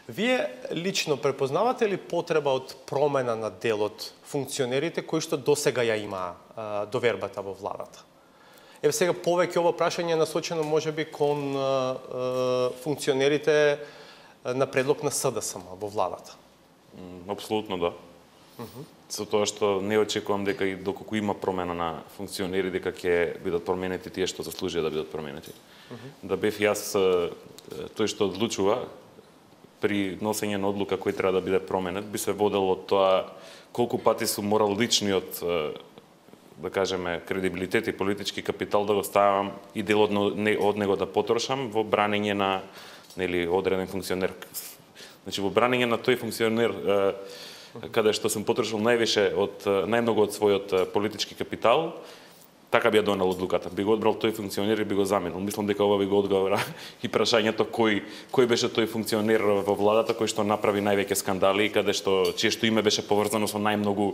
Вие лично препознавате ли потреба од промена на дел од функционерите кои што досега ја има довербата во владата? Еве сега повеќе ово прашање е насочено можеби кон функционерите на предлог на СДСМ во владата. Апсолутно да. Со тоа што не очекувам дека и доколку има промена на функционери дека ќе бидат променети тие што заслужија да бидат променети. Да бев јас тој што одлучува при носење на одлука кој треба да биде променет, би се водел од тоа колку пати сум морал личниот, да кажеме, кредибилитет и политички капитал да го ставам и дел од него да потрошам во бранење на одреден функционер. Значи во бранење на тој функционер каде што сум потрошил најмногу од својот политички капитал, така би ја донел одлуката. Би го одбрал тој функционер и би го заменил. Мислам дека ова би го одговора и прашањето кој беше тој функционер во владата кој што направи највеќе скандали, каде што чие што име беше поврзано со најмногу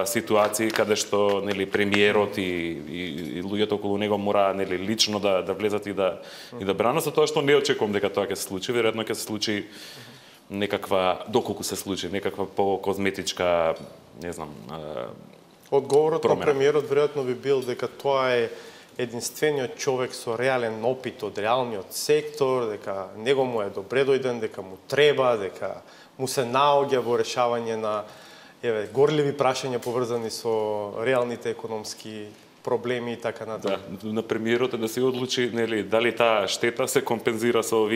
ситуации, каде што премиерот и луѓето околу него мора лично да влезат и да бранат, со тоа што не очекувам дека тоа ќе се случи, веројатно ќе се случи некаква, доколку се случи, некаква по-козметичка, не знам, одговорот промена. На премиерот веројатно би бил дека тоа е единствениот човек со реален опит од реалниот сектор, дека него му е добре дојден, дека му треба, дека му се наоѓа во решавање на горливи прашања поврзани со реалните економски проблеми и така натаму. Да, на премиерот е да се одлучи дали таа штета се компензира со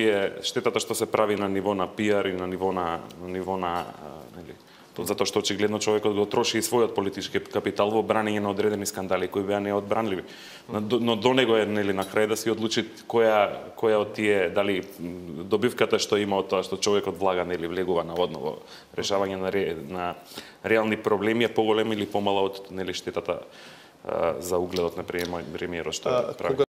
штетата што се прави на ниво на пиар и на ниво на затоа што очигледно човекот го троши и својот политички капитал во бранење на одредени скандали кои беа неодбранливи. Но до него е на крај да се одлучи која од тие, дали добивката што има од тоа што човекот влага влегува наводно во решавање на реални проблеми е поголема или помала од штетата за угледот на премиерот што прави.